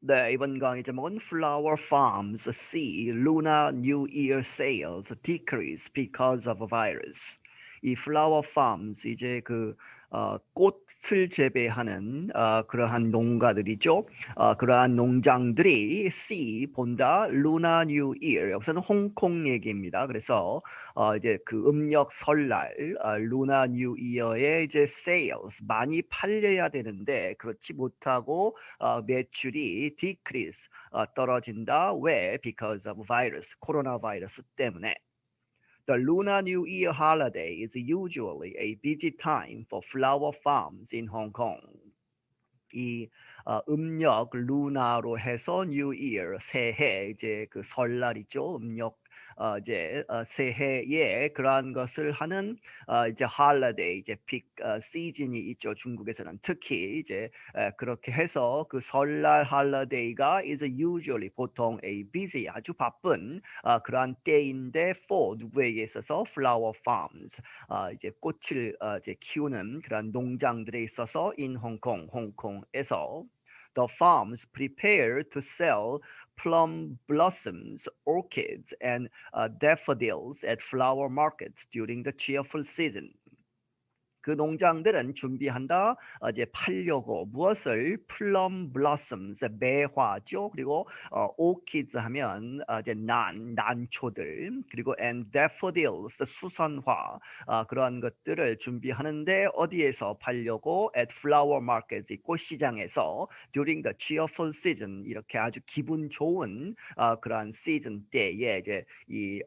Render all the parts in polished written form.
네, 이번 강의 제목은 Flower Farms see Lunar New Year sales decrease because of a virus. 이 Flower Farms 이제 꽃을 재배하는 그러한 농가들이죠. 그러한 농장들이 see 본다 Lunar New Year. 여기서는 홍콩 얘기입니다. 그래서 이제 그 음력 설날 Lunar New Year의 이제 sales 많이 팔려야 되는데 그렇지 못하고 매출이 decrease 떨어진다. 왜? Because of virus, 코로나 바이러스 때문에. The Lunar New Year holiday is usually a busy time for flower farms in Hong Kong. 이 음력 루나로 해서 New Year 새해 이제 그 설날이죠. 음력 이제 새해에 그러한 것을 하는 이제 holiday 이제 빅 시즌이 있죠. 중국에서는 특히 이제 그렇게 해서 그 설날 holiday가 is usually 보통 a busy 아주 바쁜 그러한 때인데 for 누구에게 있어서 flower farms 이제 꽃을 이제 키우는 그런 농장들에 있어서 in Hong Kong 홍콩에서 the farms prepare to sell plum blossoms, orchids, and daffodils at flower markets during the cheerful season. 그 농장들은 준비한다. 이제 팔려고 무엇을 플럼 블러썸스 매화죠. 그리고 오키즈 하면 이제 난초들 그리고 and daffodils 수선화 그런 것들을 준비하는데 어디에서 팔려고 at flower markets 꽃시장에서 during the cheerful season 이렇게 아주 기분 좋은 그러한 시즌 때에 이제 이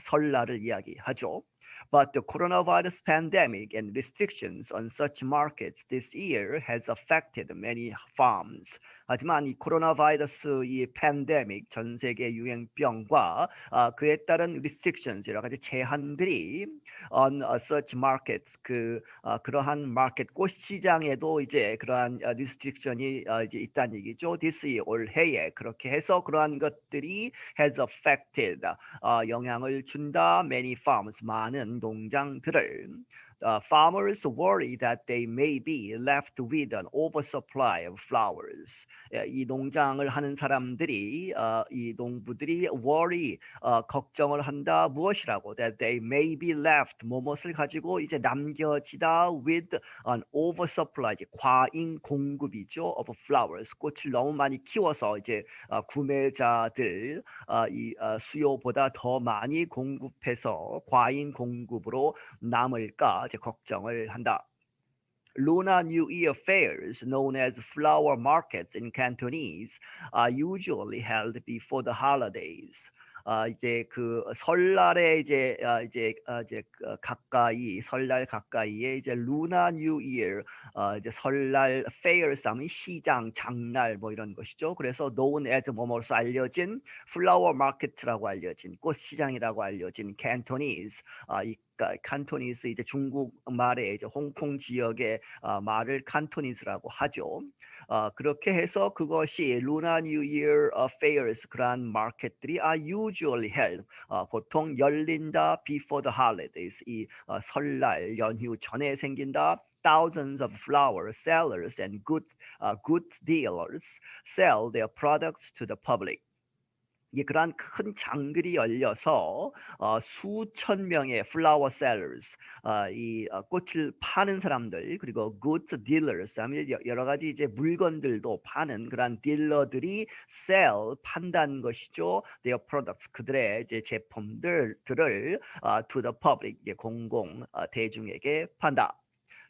설날을 이야기하죠. But the coronavirus pandemic and restrictions on such markets this year has affected many farms. 하지만 이 코로나 바이러스 이 팬데믹 전 세계 유행병과 그에 따른 restrictions 여러 가지 제한들이 on such markets 그러한 마켓 꽃 시장에도 이제 그러한 restriction이 이제 있다는 얘기죠. This year 올해에 그렇게 해서 그러한 것들이 has affected 영향을 준다 many farms 많은 농장들을 farmers worry that they may be left with an oversupply of flowers. 이 농장을 하는 사람들이 이 농부들이 worry 걱정을 한다 무엇이라고 that they may be left 무엇을 가지고 이제 남겨지다 with an oversupply 과잉 공급이죠 of flowers 꽃을 너무 많이 키워서 이제 구매자들 이 수요보다 더 많이 공급해서 과잉 공급으로 남을까 이제 걱정을 한다. Lunar New Year fairs, known as flower markets in Cantonese, are usually held before the holidays. 이제 그 설날에 이제 가까이 설날 가까이에 이제 루나 뉴 이어 이제 설날 페어스 하면 시장 장날 뭐 이런 것이죠. 그래서 known as 뭐뭐로 알려진 플라워 마켓이라고 알려진 꽃 시장이라고 알려진 캔토니즈 이 칸토니스 이제 중국 말에 이제 홍콩 지역의 말을 칸토니스라고 하죠. 그렇게 해서 그것이 루나 뉴 이어 페어스 그러한 마켓들이 are usually held 보통 열린다 before the holidays 이 설날 연휴 전에 생긴다. Thousands of flower sellers and goods dealers sell their products to the public. 그러한 큰 장들이 열려서 수천 명의 flower sellers, 이 꽃을 파는 사람들 그리고 goods dealers 하면 여러 가지 이제 물건들도 파는 그러한 딜러들이 sell 판다는 것이죠. Their products 그들의 이제 제품들을 to the public 공공 대중에게 판다.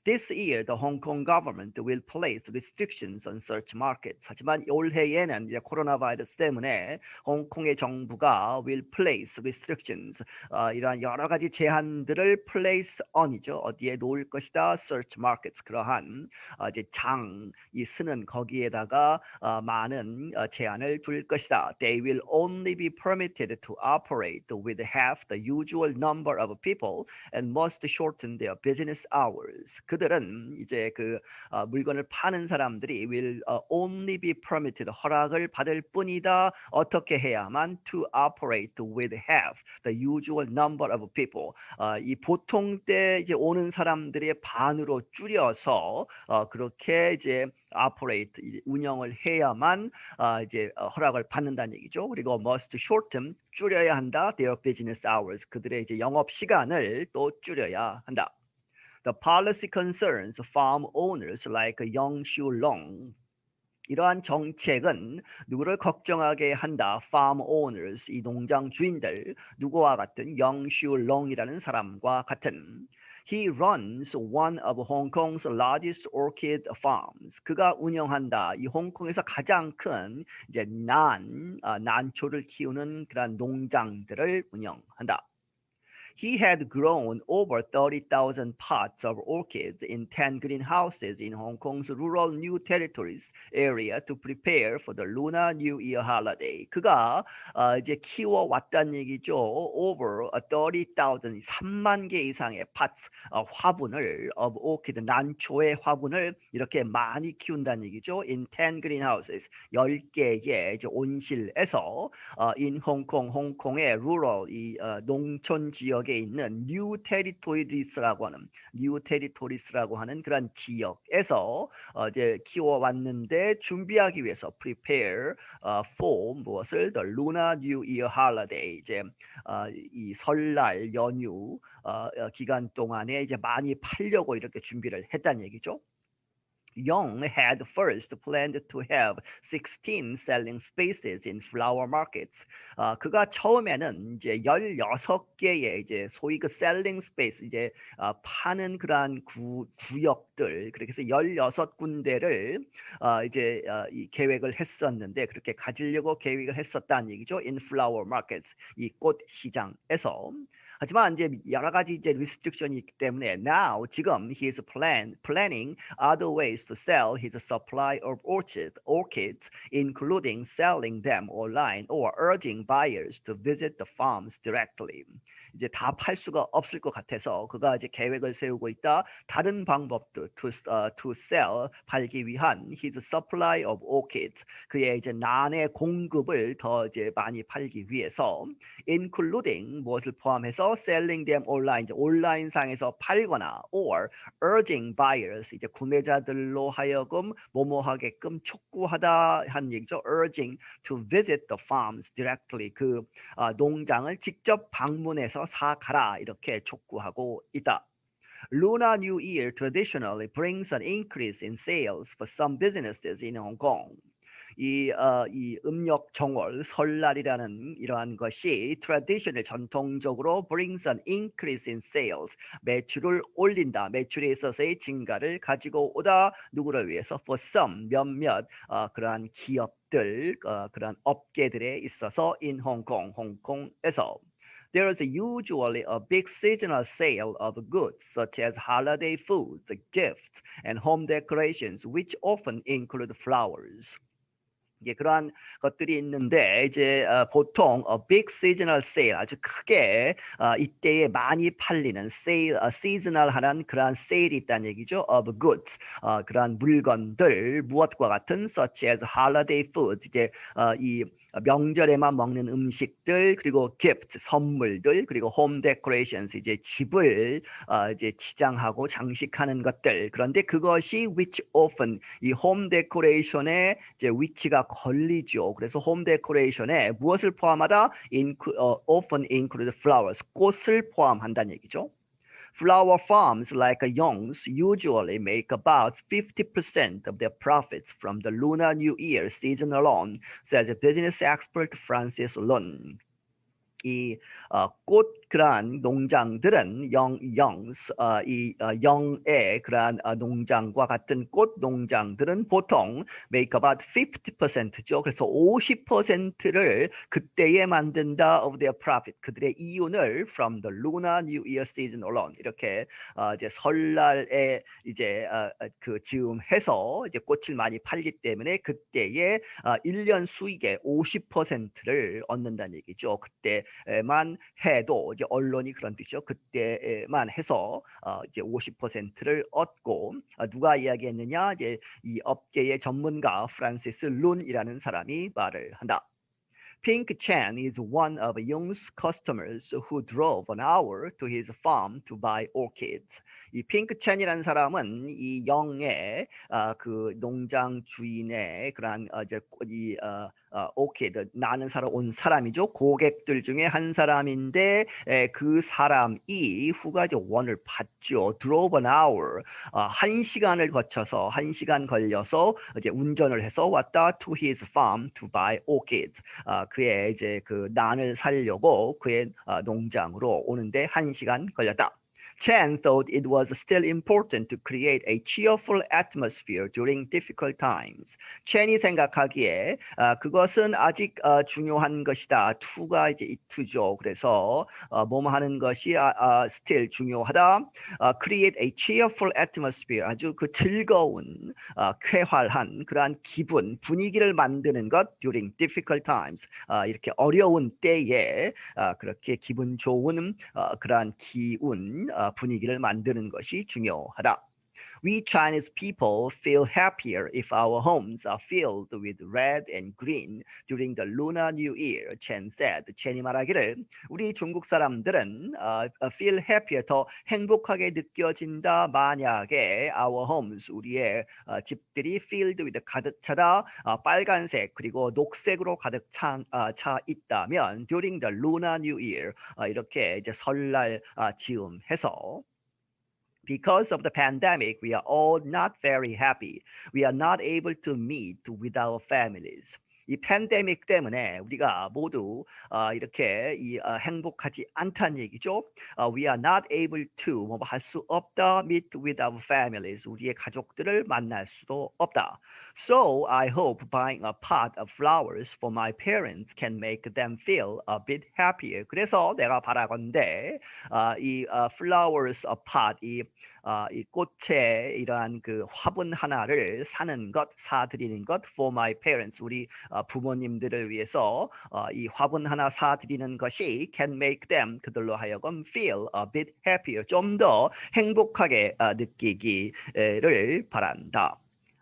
This year, the Hong Kong government will place restrictions on such markets. 하지만 올해에는 이제 코로나 바이러스 때문에 홍콩의 정부가 will place restrictions. 이러한 여러 가지 제한들을 place on이죠. 어디에 놓을 것이다. Search markets. 그러한 이제 이 쓰는 거기에다가 많은 제한을 둘 것이다. They will only be permitted to operate with half the usual number of people and must shorten their business hours. 그들은 이제 물건을 파는 사람들이 will only be permitted 허락을 받을 뿐이다. 어떻게 해야만 to operate with half the usual number of people. 이 보통 때 이제 오는 사람들의 반으로 줄여서 그렇게 이제 operate 운영을 해야만 이제 허락을 받는다는 얘기죠. 그리고 must shorten 줄여야 한다. their business hours 그들의 이제 영업 시간을 또 줄여야 한다. The policy concerns farm owners like Yang Shu-long. 이러한 정책은 누구를 걱정하게 한다. farm owners 이 농장 주인들 누구와 같은 Yang Shu-long이라는 사람과 같은. He runs one of Hong Kong's largest orchid farms. 그가 운영한다. 이 홍콩에서 가장 큰 이제 난초를 키우는 그런 농장들을 운영한다. He had grown over 30,000 pots of orchids in 10 greenhouses in Hong Kong's rural New Territories area to prepare for the Lunar New Year holiday. 그가 이제 키워왔다는 얘기죠. Over 30,000, 3만 개 이상의 pots, 화분을 of orchid, 난초의 화분을 이렇게 많이 키운다는 얘기죠. In 10 greenhouses, 10개의 이제 온실에서 in Hong Kong, 홍콩의 rural, 이 농촌 지역에 있는 New Territories라고 하는 그런 지역에서 이제 키워왔는데 준비하기 위해서 prepare for 무엇을 the Lunar New Year holiday 이제 이 설날 연휴 기간 동안에 이제 많이 팔려고 이렇게 준비를 했다는 얘기죠. Young had first planned to have 16 selling spaces in flower markets. 그가 처음에는 이제 16개의 이제 소위 그 selling space 이제 파는 그러한 구역들 그래서 16군데를 이제 이 계획을 했었는데 그렇게 가지려고 계획을 했었다는 얘기죠. In flower markets 이 꽃 시장에서. 하지만 이제 여러 가지 이제 restriction이 있기 때문에 now 지금 he is planning other ways to sell his supply of orchids, including selling them online or urging buyers to visit the farms directly. 이제 다 팔 수가 없을 것 같아서 그가 이제 계획을 세우고 있다. 다른 방법도 to sell 팔기 위한 his supply of orchids 그의 이제 난의 공급을 더 이제 많이 팔기 위해서 including 무엇을 포함해서 selling them online 이제 온라인상에서 팔거나 or urging buyers 이제 구매자들로 하여금 뭐뭐하게끔 촉구하다 한 얘기죠. urging to visit the farms directly 그 농장을 직접 방문해서 사가라 이렇게 촉구하고 있다. Lunar New Year traditionally brings an increase in sales for some businesses in Hong Kong. 이 음력 정월 설날이라는 이러한 것이 traditional 전통적으로 brings an increase in sales 매출을 올린다. 매출에 있어서의 증가를 가지고 오다. 누구를 위해서? For some 몇몇 그러한 기업들 그러한 업계들에 있어서 in Hong Kong 홍콩에서. There is usually a big seasonal sale of goods such as holiday foods, gifts, and home decorations, which often include flowers. 이게 그러한 것들이 있는데 이제 보통 big seasonal sale 아주 크게 이때에 많이 팔리는 seasonal한 그러한 세일이 있다는 얘기죠. of goods 그러한 물건들 무엇과 같은 such as holiday foods 이제 이 명절에만 먹는 음식들 그리고 gift 선물들 그리고 home decorations 이제 집을 이제 치장하고 장식하는 것들 그런데 그것이 which often 이 home decoration의 이제 위치가 걸리죠. 그래서 home decoration에 무엇을 포함하다? often include flowers 꽃을 포함한다는 얘기죠. Flower farms like Young's usually make about 50% of their profits from the Lunar New Year season alone, says business expert Francis Lun. 이 꽃 그러한 농장들은 영의 그러한 농장과 같은 꽃 농장들은 보통 make about 50%죠. 그래서 50%를 그때에 만든다 of their profit. 그들의 이윤을 from the Lunar New Year season alone. 이렇게 이제 설날에 이제 그 즈음해서 이제 꽃을 많이 팔기 때문에 그때의 1년 수익의 50%를 얻는다는 얘기죠. 그때만 해도 이제 언론이 그런 뜻이죠. 그때만 해서 이제 50%를 얻고 누가 이야기했느냐? 이제 이 업계의 전문가 프란시스 룬이라는 사람이 말을 한다. Pink Chan is one of Young's customers who drove an hour to his farm to buy orchids. 이 핑크 첸이라는 사람은 이 영의 그 농장 주인의 그런 이제 이 오키드 나는 사러 온 사람이죠. 고객들 중에 한 사람인데 그 사람이 후가지 원을 받죠. Drove an hour. 1시간을 거쳐서 1시간 걸려서 이제 운전을 해서 왔다 to his farm to buy orchids. 그의 이제 그 난을 살려고 그의 농장으로 오는데 1시간 걸렸다. Chen thought it was still important to create a cheerful atmosphere during difficult times. Chen이 생각하기에 그것은 아직 중요한 것이다. to가 이제 it죠. 그래서 뭐뭐 하는 것이 still 중요하다. Create a cheerful atmosphere. 아주 그 즐거운, 쾌활한 그러한 기분, 분위기를 만드는 것 during difficult times. 이렇게 어려운 때에 그렇게 기분 좋은 그러한 기운, 분위기를 만드는 것이 중요하다. We Chinese people feel happier if our homes are filled with red and green during the Lunar New Year, Chen said. Chen이 말하기를 우리 중국 사람들은 feel happier, 더 행복하게 느껴진다 만약에 our homes, 우리의 집들이 filled with 가득 차다, 빨간색 그리고 녹색으로 가득 차 있다면 during the Lunar New Year, 이렇게 이제 설날 즈음해서 Because of the pandemic, we are all not very happy. We are not able to meet with our families. 이 팬데믹 때문에 우리가 모두 이렇게 행복하지 않다는 얘기죠. We are not able to 뭐 할 수 없다. Meet with our families. 우리의 가족들을 만날 수도 없다. So I hope buying a pot of flowers for my parents can make them feel a bit happier. 그래서 내가 바라건대 이 flowers a pot 이 꽃의 이러한 그 화분 하나를 사드리는 것 for my parents, 우리 부모님들을 위해서 이 화분 하나 사드리는 것이 can make them, 그들로 하여금 feel a bit happier, 좀 더 행복하게 느끼기를 바란다.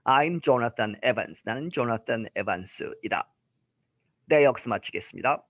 I'm Jonathan Evans. 나는 조나탄 에반스이다. 네, 역시 마치겠습니다.